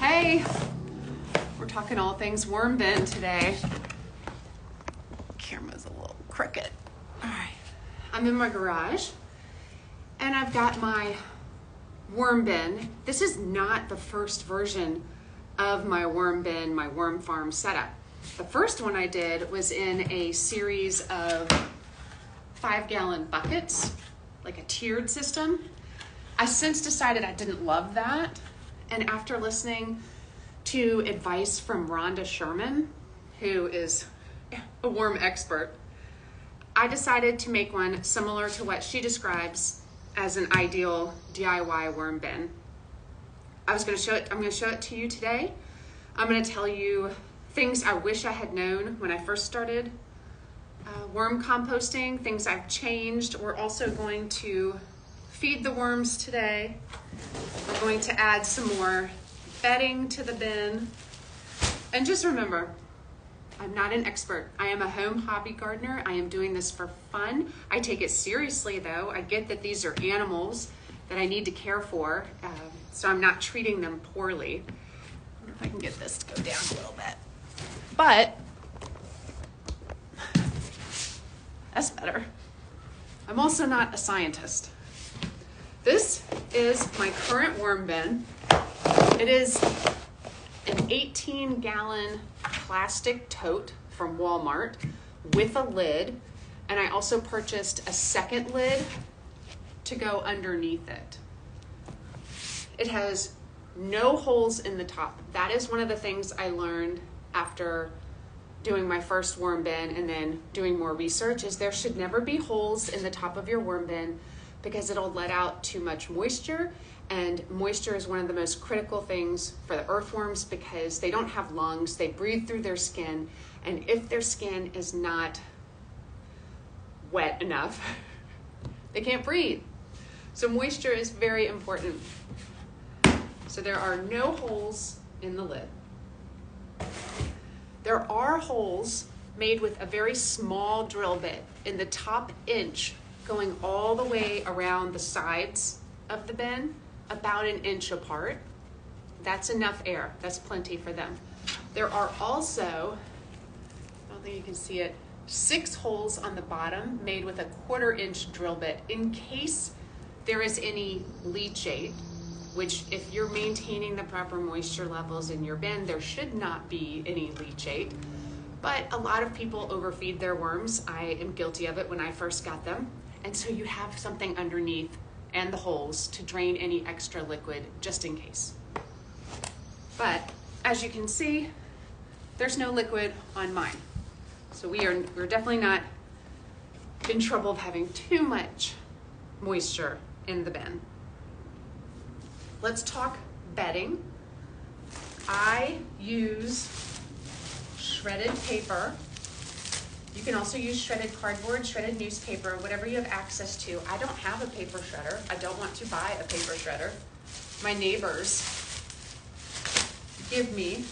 Hey, we're talking all things worm bin today. Camera's a little crooked. All right, I'm in my garage and I've got my worm bin. This is not the first version of my worm bin, my worm farm setup. The first one I did was in a series of 5-gallon buckets, like a tiered system. I since decided I didn't love that. And after listening to advice from Rhonda Sherman, who is a worm expert, I decided to make one similar to what she describes as an ideal DIY worm bin. I'm going to show it to you today. I'm going to tell you things I wish I had known when I first started worm composting, things I've changed. We're also going to feed the worms today. We're going to add some more bedding to the bin. And just remember, I'm not an expert. I am a home hobby gardener. I am doing this for fun. I take it seriously though. I get that these are animals that I need to care for, so I'm not treating them poorly. I wonder if I can get this to go down a little bit. But that's better. I'm also not a scientist. This is my current worm bin. It is an 18-gallon plastic tote from Walmart with a lid, and I also purchased a second lid to go underneath it. It has no holes in the top. That is one of the things I learned after doing my first worm bin and then doing more research, is there should never be holes in the top of your worm bin because it'll let out too much moisture, and moisture is one of the most critical things for the earthworms because they don't have lungs, they breathe through their skin, and if their skin is not wet enough, they can't breathe. So moisture is very important. So there are no holes in the lid. There are holes made with a very small drill bit in the top inch going all the way around the sides of the bin, about an inch apart. That's enough air. That's plenty for them. There are also, I don't think you can see it, 6 holes on the bottom made with a 1/4 inch drill bit in case there is any leachate, which if you're maintaining the proper moisture levels in your bin, there should not be any leachate. But a lot of people overfeed their worms. I am guilty of it when I first got them. And so you have something underneath and the holes to drain any extra liquid just in case. But as you can see, there's no liquid on mine. So we're definitely not in trouble of having too much moisture in the bin. Let's talk bedding. I use shredded paper. You can also use shredded cardboard, shredded newspaper, whatever you have access to. I don't have a paper shredder. I don't want to buy a paper shredder. My neighbors give me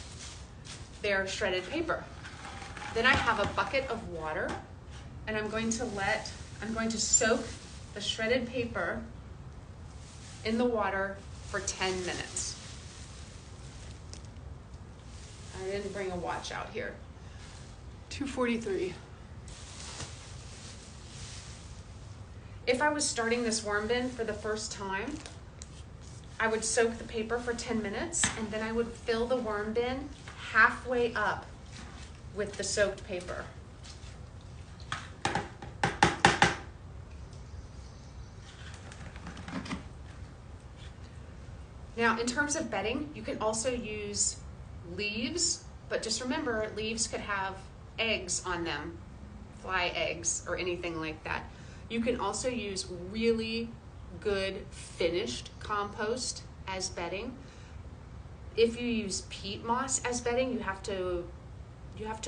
their shredded paper. Then I have a bucket of water, and I'm going to soak the shredded paper in the water for 10 minutes. I didn't bring a watch out here. 2:43. If I was starting this worm bin for the first time, I would soak the paper for 10 minutes and then I would fill the worm bin halfway up with the soaked paper. Now, in terms of bedding, you can also use leaves, but just remember, leaves could have eggs on them, fly eggs or anything like that. You can also use really good finished compost as bedding. If you use peat moss as bedding, you have to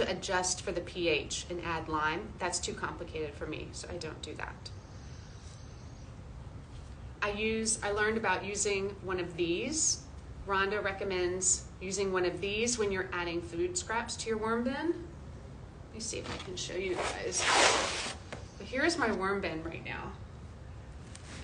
adjust for the pH and add lime. That's too complicated for me, so I don't do that. I learned about using one of these. Rhonda recommends using one of these when you're adding food scraps to your worm bin. Let me see if I can show you guys. But here's my worm bin right now.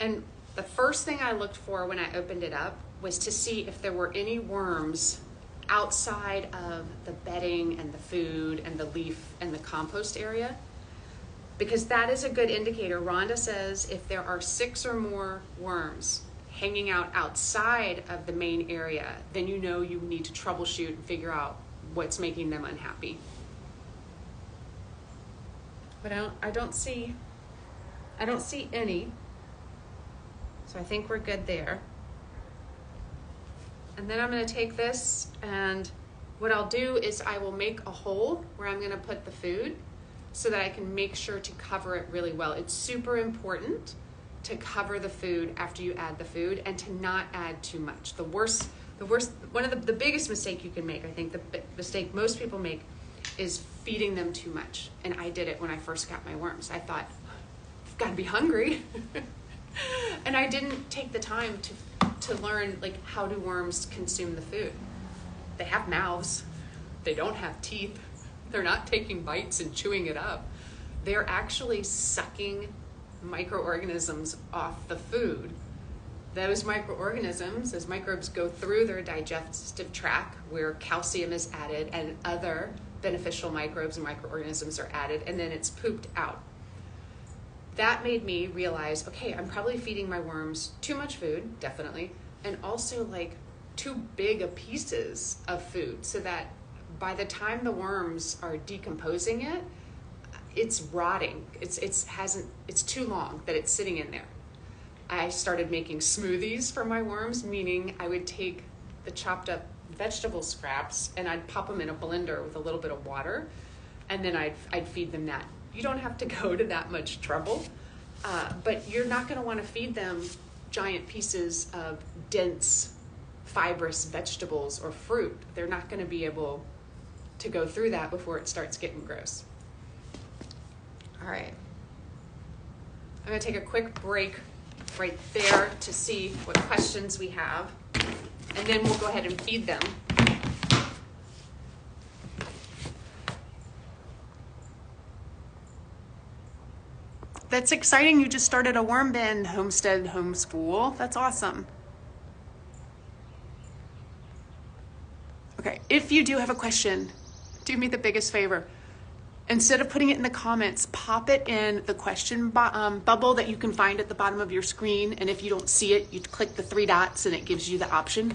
And the first thing I looked for when I opened it up was to see if there were any worms outside of the bedding and the food and the leaf and the compost area, because that is a good indicator. Rhonda says if there are 6 or more worms hanging out outside of the main area, then you know you need to troubleshoot and figure out what's making them unhappy. But I don't see any. So I think we're good there. And then I'm going to take this, and what I'll do is I will make a hole where I'm going to put the food so that I can make sure to cover it really well. It's super important to cover the food after you add the food and to not add too much. The worst, one of the biggest mistake you can make, I think the mistake most people make, is feeding them too much. And I did it when I first got my worms. I thought, I've got to be hungry. And I didn't take the time to learn, like, how do worms consume the food. They have mouths. They don't have teeth. They're not taking bites and chewing it up. They're actually sucking microorganisms off the food. Those microorganisms, as microbes go through their digestive tract where calcium is added and other beneficial microbes and microorganisms are added, and then it's pooped out. That made me realize, okay, I'm probably feeding my worms too much food, definitely, and also like too big of pieces of food, so that by the time the worms are decomposing it, it's rotting. It's too long that it's sitting in there. I started making smoothies for my worms, meaning I would take the chopped up vegetable scraps and I'd pop them in a blender with a little bit of water, and then I'd feed them that. You don't have to go to that much trouble, but you're not going to want to feed them giant pieces of dense, fibrous vegetables or fruit. They're not going to be able to go through that before it starts getting gross. All right. I'm going to take a quick break right there to see what questions we have, and then we'll go ahead and feed them. That's exciting. You just started a worm bin homestead homeschool. That's awesome. Okay, if you do have a question, do me the biggest favor. Instead of putting it in the comments, pop it in the question bubble that you can find at the bottom of your screen. And if you don't see it, you click the 3 dots and it gives you the option.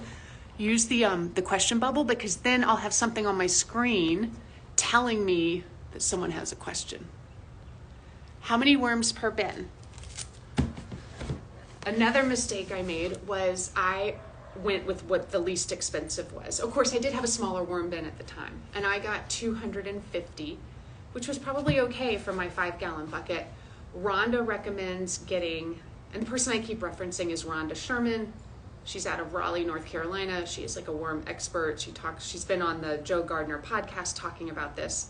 Use the question bubble, because then I'll have something on my screen telling me that someone has a question. How many worms per bin? Another mistake I made was I went with what the least expensive was. Of course, I did have a smaller worm bin at the time, and I got 250, which was probably okay for my 5-gallon bucket. Rhonda recommends getting, and the person I keep referencing is Rhonda Sherman. She's out of Raleigh, North Carolina. She is like a worm expert. She's been on the Joe Gardner podcast talking about this.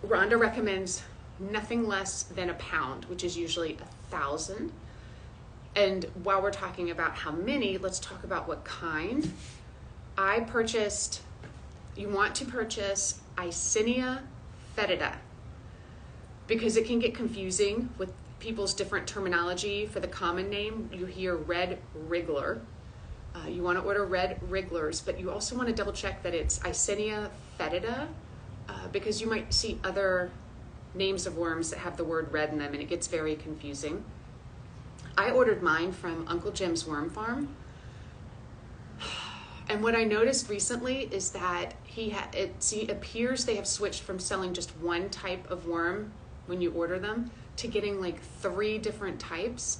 Rhonda recommends nothing less than a pound, which is usually 1,000. And while we're talking about how many, let's talk about what kind. You want to purchase Eisenia fetida, because it can get confusing with people's different terminology. For the common name, you hear red wriggler. You want to order red wrigglers, but you also want to double check that it's Eisenia fetida, because you might see other names of worms that have the word red in them, and it gets very confusing. I ordered mine from Uncle Jim's Worm Farm, and what I noticed recently is that it appears they have switched from selling just one type of worm when you order them to getting like 3 different types.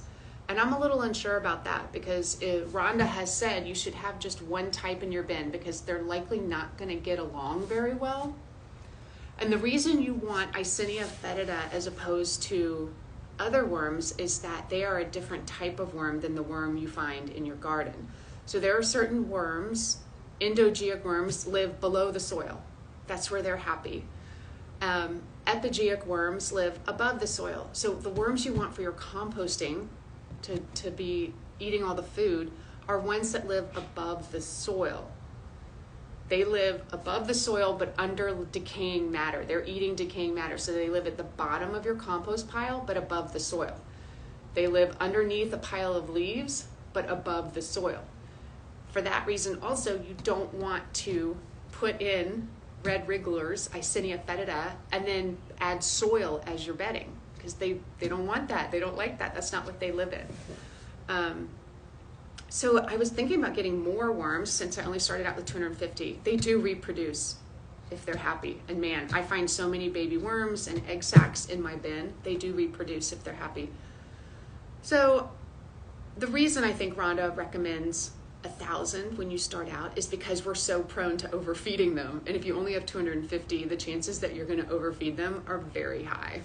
And I'm a little unsure about that, because Rhonda has said you should have just one type in your bin, because they're likely not going to get along very well. And the reason you want Eisenia fetida as opposed to other worms is that they are a different type of worm than the worm you find in your garden. So there are certain worms, endogeoic worms, live below the soil. That's where they're happy. Epigeoic worms live above the soil. So the worms you want for your composting to be eating all the food are ones that live above the soil. They live above the soil, but under decaying matter. They're eating decaying matter. So they live at the bottom of your compost pile, but above the soil. They live underneath a pile of leaves, but above the soil. For that reason also, you don't want to put in red wrigglers, Eisenia fetida, and then add soil as your bedding, because they don't want that. They don't like that. That's not what they live in. So I was thinking about getting more worms since I only started out with 250. They do reproduce if they're happy. And man, I find so many baby worms and egg sacs in my bin. They do reproduce if they're happy. So the reason I think Rhonda recommends 1,000 when you start out is because we're so prone to overfeeding them. And if you only have 250, the chances that you're going to overfeed them are very high.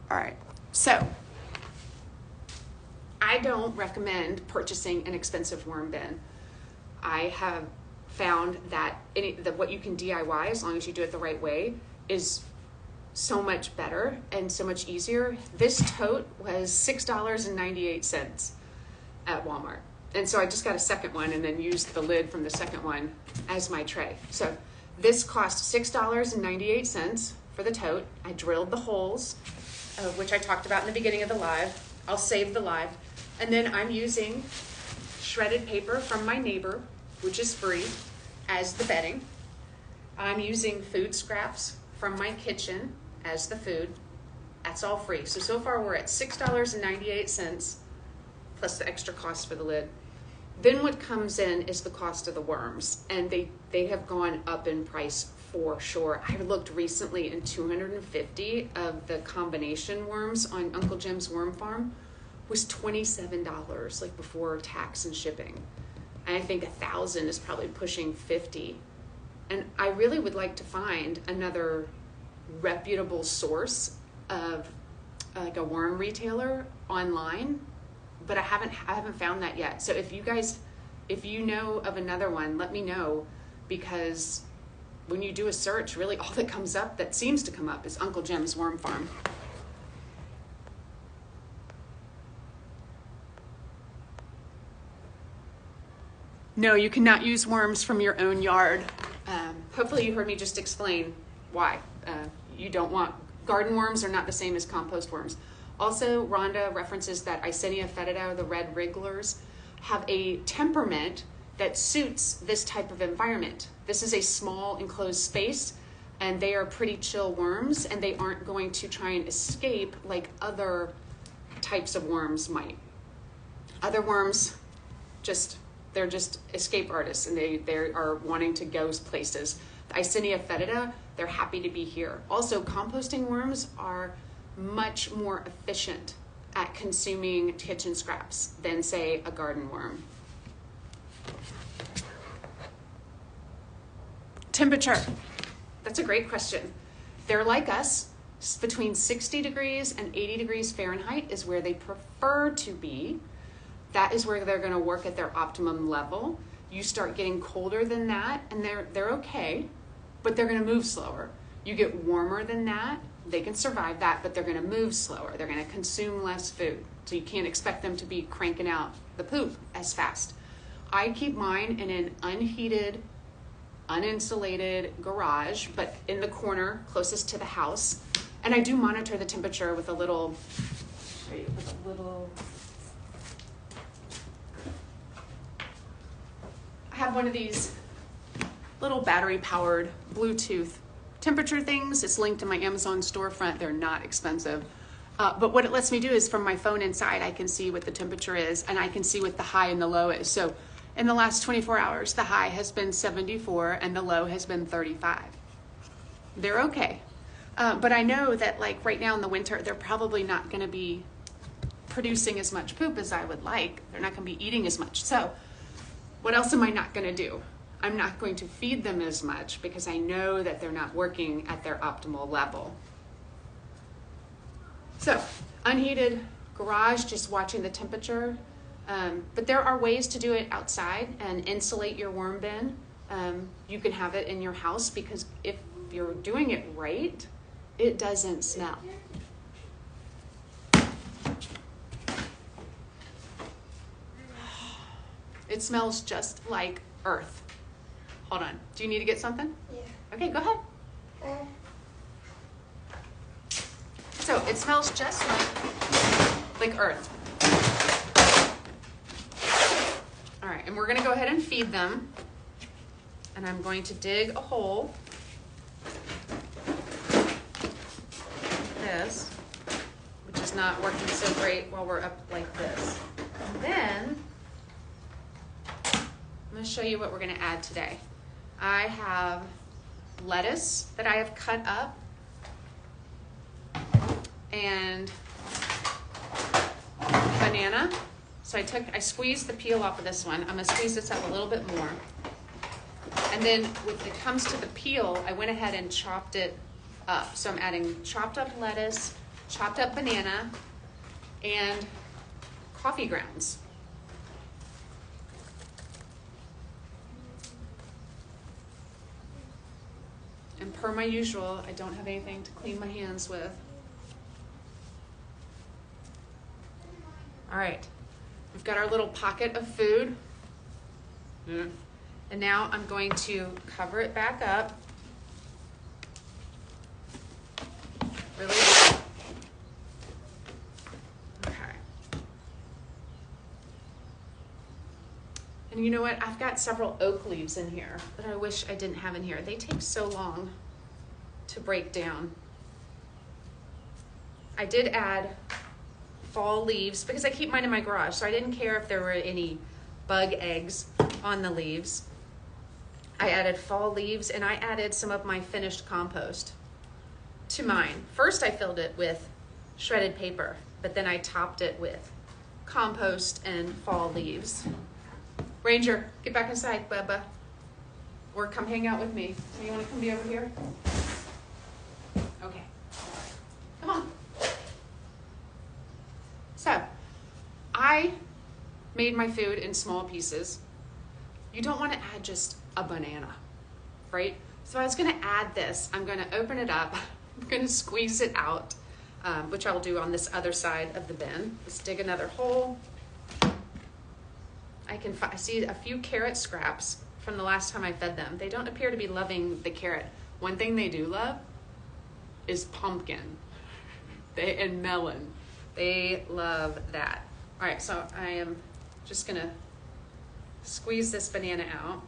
All right, so I don't recommend purchasing an expensive worm bin. I have found that what you can DIY, as long as you do it the right way, is so much better and so much easier. This tote was $6.98 at Walmart. And so I just got a second one and then used the lid from the second one as my tray. So this cost $6.98 for the tote. I drilled the holes, which I talked about in the beginning of the live. I'll save the live. And then I'm using shredded paper from my neighbor, which is free, as the bedding. I'm using food scraps from my kitchen as the food. That's all free. So far we're at $6.98 plus the extra cost for the lid. Then what comes in is the cost of the worms, and they have gone up in price for sure. I looked recently, and 250 of the combination worms on Uncle Jim's Worm Farm was $27, like before tax and shipping. And I think 1,000 is probably pushing 50. And I really would like to find another reputable source of like a worm retailer online, but I haven't found that yet. So if you know of another one, let me know, because when you do a search, really all that comes up, that seems to come up, is Uncle Jim's Worm Farm. No, you cannot use worms from your own yard. Hopefully you heard me just explain why. You don't want, garden worms are not the same as compost worms. Also, Rhonda references that Eisenia fetida, the red wrigglers, have a temperament that suits this type of environment. This is a small enclosed space, and they are pretty chill worms, and they aren't going to try and escape like other types of worms might. Other worms, they're just escape artists, and they are wanting to go places. The Eisenia fetida, they're happy to be here. Also, composting worms are much more efficient at consuming kitchen scraps than, say, a garden worm. Temperature. That's a great question. They're like us. Between 60 degrees and 80 degrees Fahrenheit is where they prefer to be. That is where they're going to work at their optimum level. You start getting colder than that, and they're okay, but they're going to move slower. You get warmer than that, they can survive that, but they're going to move slower. They're going to consume less food. So you can't expect them to be cranking out the poop as fast. I keep mine in an unheated, uninsulated garage, but in the corner closest to the house. And I do monitor the temperature with a little, I have one of these little battery-powered Bluetooth temperature things. It's linked to my Amazon storefront. They're not expensive. But what it lets me do is from my phone inside, I can see what the temperature is, and I can see what the high and the low is. So in the last 24 hours, the high has been 74 and the low has been 35. They're okay. But I know that like right now in the winter, they're probably not going to be producing as much poop as I would like. They're not going to be eating as much. So what else am I not going to do? I'm not going to feed them as much because I know that they're not working at their optimal level. So unheated garage, just watching the temperature. But there are ways to do it outside and insulate your worm bin. You can have it in your house because if you're doing it right, it doesn't smell. It smells just like earth. Hold on. Do you need to get something? Yeah. Okay, go ahead. So it smells just like earth. All right, and we're gonna go ahead and feed them. And I'm going to dig a hole. This, which is not working so great while we're up like this. And then, I'm gonna show you what we're gonna add today. I have lettuce that I have cut up, and banana. So I squeezed the peel off of this one. I'm gonna squeeze this up a little bit more. And then when it comes to the peel, I went ahead and chopped it up. So I'm adding chopped up lettuce, chopped up banana, and coffee grounds. And per my usual, I don't have anything to clean my hands with. All right, we've got our little pocket of food. And now I'm going to cover it back up. Really? Okay. And you know what? I've got several oak leaves in here that I wish I didn't have in here. They take so long to break down. I did add fall leaves because I keep mine in my garage, so I didn't care if there were any bug eggs on the leaves. I added fall leaves, and I added some of my finished compost to mine. First, I filled it with shredded paper, but then I topped it with compost and fall leaves. Ranger, get back inside, Bubba. Or come hang out with me. So you want to come be over here? Okay. Come on. So, I made my food in small pieces. You don't want to add just a banana, right? So I was gonna add this. I'm gonna open it up. I'm gonna squeeze it out, which I'll do on this other side of the bin. Let's dig another hole. I see a few carrot scraps from the last time I fed them. They don't appear to be loving the carrot. One thing they do love is pumpkin and melon. They love that. All right, so I am just gonna squeeze this banana out.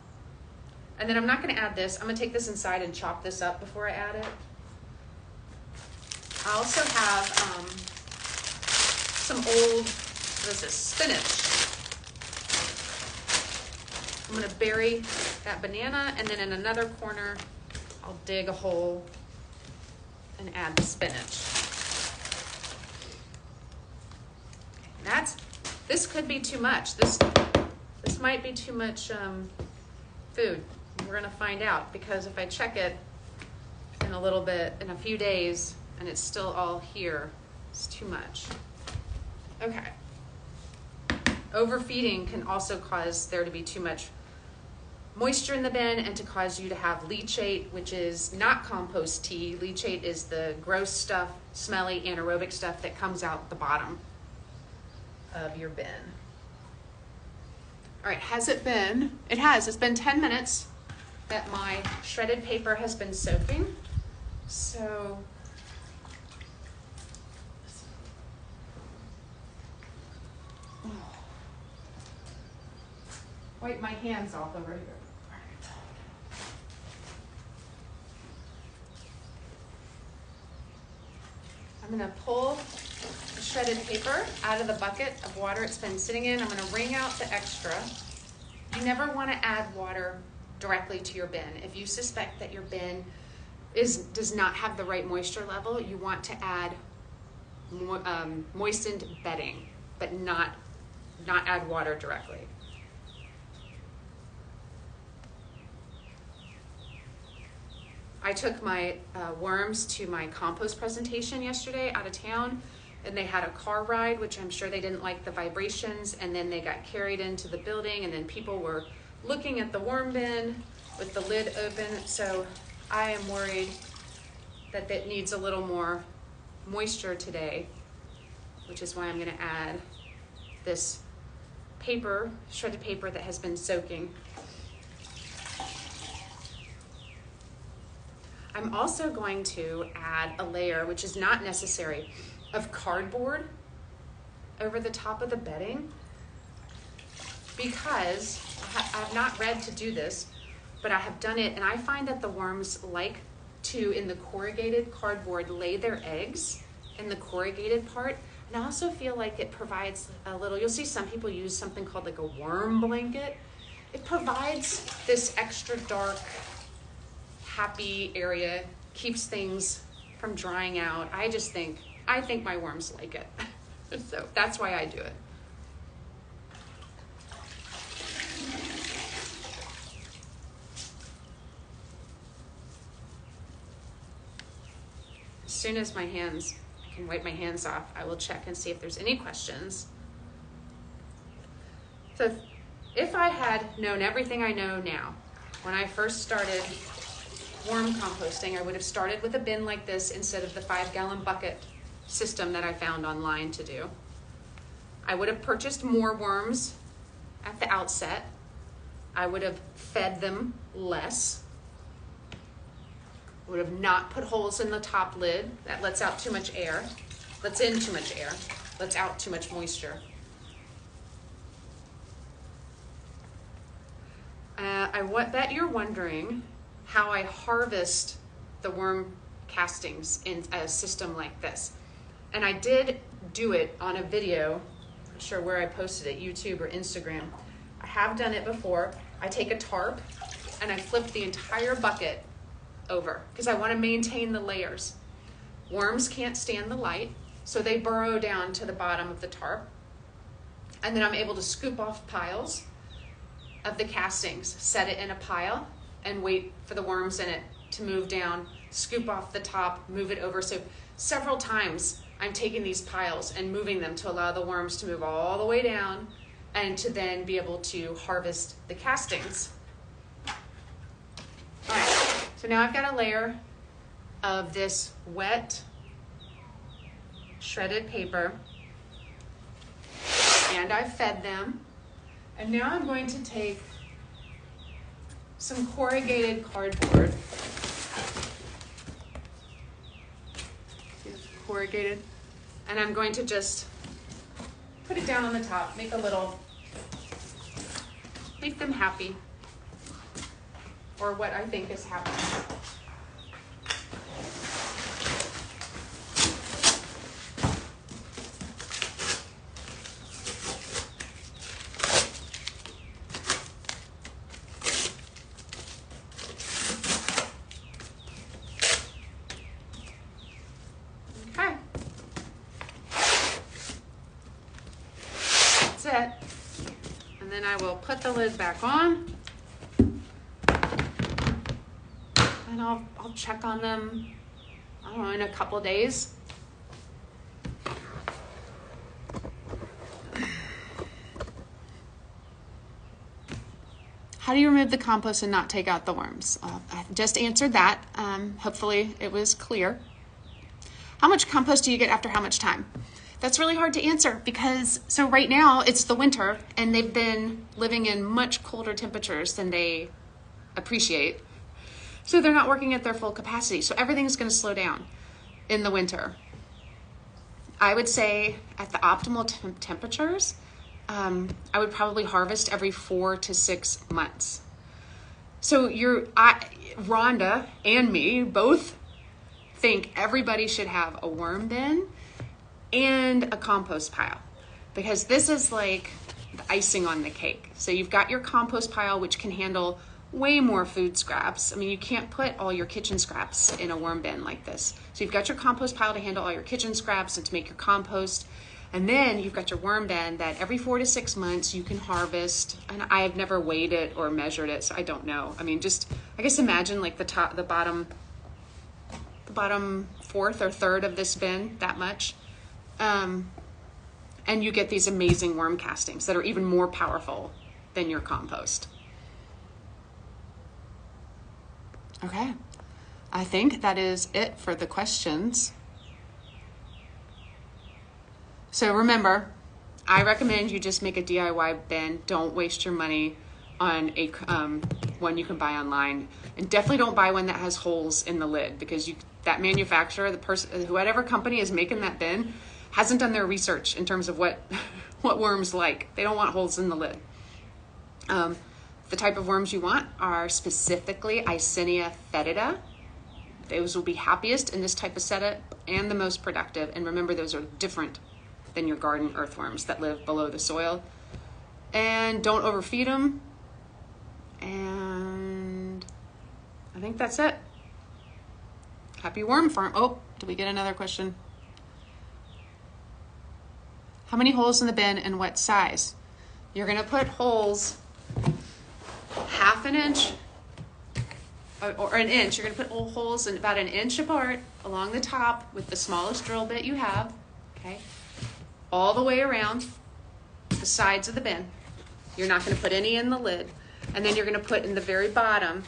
And then I'm not gonna add this. I'm gonna take this inside and chop this up before I add it. I also have some old, what is this, spinach. I'm gonna bury that banana, and then in another corner, I'll dig a hole and add the spinach. This could be too much. This might be too much food. We're gonna find out, because if I check it in a few days, and it's still all here, it's too much. Okay. Overfeeding can also cause there to be too much moisture in the bin and to cause you to have leachate, which is not compost tea. Leachate is the gross stuff, smelly, anaerobic stuff that comes out the bottom of your bin. All right, has it been? It has. It's been 10 minutes that my shredded paper has been soaking. So wipe my hands off over here. I'm gonna pull the shredded paper out of the bucket of water it's been sitting in. I'm gonna wring out the extra. You never wanna add water directly to your bin. If you suspect that your bin does not have the right moisture level, you want to add moistened bedding, but not add water directly. I took my worms to my compost presentation yesterday out of town, and they had a car ride, which I'm sure they didn't like the vibrations, and then they got carried into the building, and then people were looking at the worm bin with the lid open. So I am worried that it needs a little more moisture today, which is why I'm gonna add this paper, shredded paper that has been soaking. I'm also going to add a layer, which is not necessary, of cardboard over the top of the bedding, because I've not read to do this, but I have done it, and I find that the worms like to, in the corrugated cardboard, lay their eggs in the corrugated part. And I also feel like it provides a little, you'll see some people use something called like a worm blanket. It provides this extra dark, happy area, keeps things from drying out. I think my worms like it. So that's why I do it. As soon as I can wipe my hands off, I will check and see if there's any questions. So if I had known everything I know now, when I first started worm composting, I would have started with a bin like this instead of the 5-gallon bucket system that I found online to do. I would have purchased more worms at the outset. I would have fed them less. Would have not put holes in the top lid. That lets out too much air. Lets in too much air. Lets out too much moisture. I bet you're wondering how I harvest the worm castings in a system like this. And I did do it on a video, I'm not sure where I posted it, YouTube or Instagram. I have done it before. I take a tarp and I flip the entire bucket over because I want to maintain the layers. Worms can't stand the light, so they burrow down to the bottom of the tarp. And then I'm able to scoop off piles of the castings, set it in a pile, and wait for the worms in it to move down, scoop off the top, move it over. So several times I'm taking these piles and moving them to allow the worms to move all the way down and to then be able to harvest the castings. All right, so now I've got a layer of this wet shredded paper, and I've fed them. And now I'm going to take some corrugated cardboard. Corrugated. And I'm going to just put it down on the top, make them happy, or what I think is happening. It. And then I will put the lid back on, and I'll check on them, I don't know, in a couple days. How do you remove the compost and not take out the worms? I just answered that. Hopefully it was clear. How much compost do you get after how much time? That's really hard to answer because, so right now it's the winter and they've been living in much colder temperatures than they appreciate. So they're not working at their full capacity. So everything's going to slow down in the winter. I would say at the optimal temperatures, I would probably harvest every 4 to 6 months. So Rhonda and me both think everybody should have a worm bin and a compost pile, because this is like the icing on the cake. So you've got your compost pile, which can handle way more food scraps. I mean, you can't put all your kitchen scraps in a worm bin like this. So you've got your compost pile to handle all your kitchen scraps and to make your compost. And then you've got your worm bin that every 4 to 6 months you can harvest. And I have never weighed it or measured it, so I don't know. I mean, I guess imagine like the bottom fourth or third of this bin, that much. And you get these amazing worm castings that are even more powerful than your compost. Okay, I think that is it for the questions. So remember, I recommend you just make a DIY bin. Don't waste your money on a one you can buy online. And definitely don't buy one that has holes in the lid, because that manufacturer, the person, whatever company is making that bin, hasn't done their research in terms of what worms like. They don't want holes in the lid. The type of worms you want are specifically Eisenia fetida. Those will be happiest in this type of setup and the most productive. And remember, those are different than your garden earthworms that live below the soil. And don't overfeed them. And I think that's it. Happy worm farm. Oh, did we get another question? How many holes in the bin and what size? You're gonna put holes half an inch or an inch. You're gonna put holes in about an inch apart along the top with the smallest drill bit you have, okay? All the way around the sides of the bin. You're not gonna put any in the lid. And then you're gonna put in the very bottom,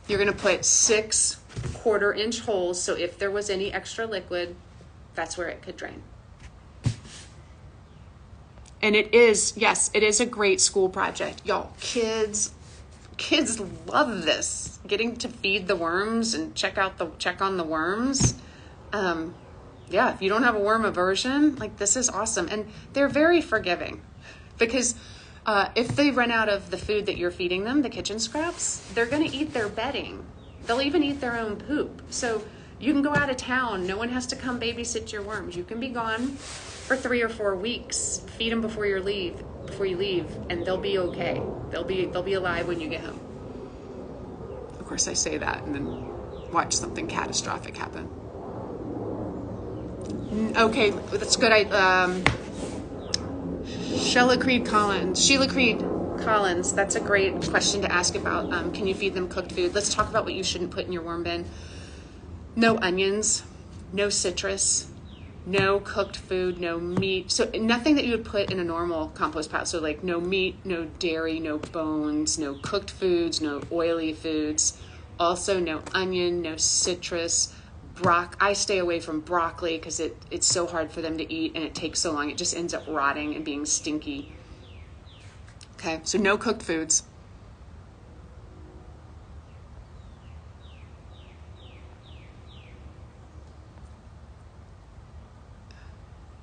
you're gonna put 6 1/4-inch holes, so if there was any extra liquid, that's where it could drain. And it is, yes, it is a great school project. Y'all, kids love this. Getting to feed the worms and check on the worms. Yeah, if you don't have a worm aversion, like, this is awesome. And they're very forgiving, because if they run out of the food that you're feeding them, the kitchen scraps, they're gonna eat their bedding. They'll even eat their own poop. So you can go out of town. No one has to come babysit your worms. You can be gone for 3 or 4 weeks. Feed them before you leave, and they'll be okay. They'll be alive when you get home. Of course, I say that and then watch something catastrophic happen. Okay, that's good. Sheila Creed Collins, that's a great question to ask about. Can you feed them cooked food? Let's talk about what you shouldn't put in your worm bin. No onions, no citrus, no cooked food, no meat. So nothing that you would put in a normal compost pile. So like no meat, no dairy, no bones, no cooked foods, no oily foods. Also no onion, no citrus. I stay away from broccoli because it's so hard for them to eat and it takes so long. It just ends up rotting and being stinky. Okay, so no cooked foods.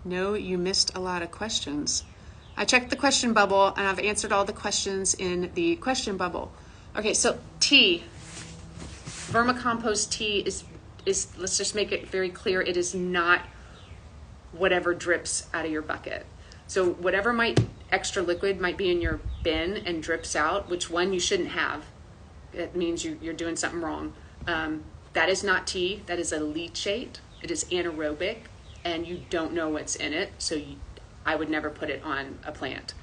No, you missed a lot of questions. I checked the question bubble and I've answered all the questions in the question bubble. Okay, so tea. Vermicompost tea is let's just make it very clear, it is not whatever drips out of your bucket. So whatever extra liquid might be in your bin and drips out, which one you shouldn't have, it means you're doing something wrong. That is not tea, that is a leachate. It is anaerobic and you don't know what's in it, so I would never put it on a plant.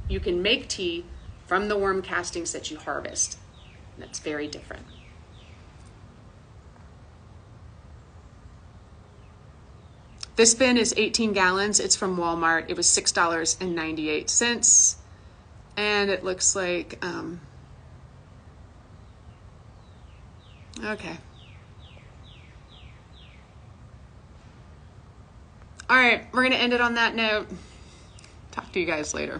You can make tea from the worm castings that you harvest. That's very different. This bin is 18 gallons. It's from Walmart. It was $6.98. And it looks like, okay. All right, we're gonna end it on that note. Talk to you guys later.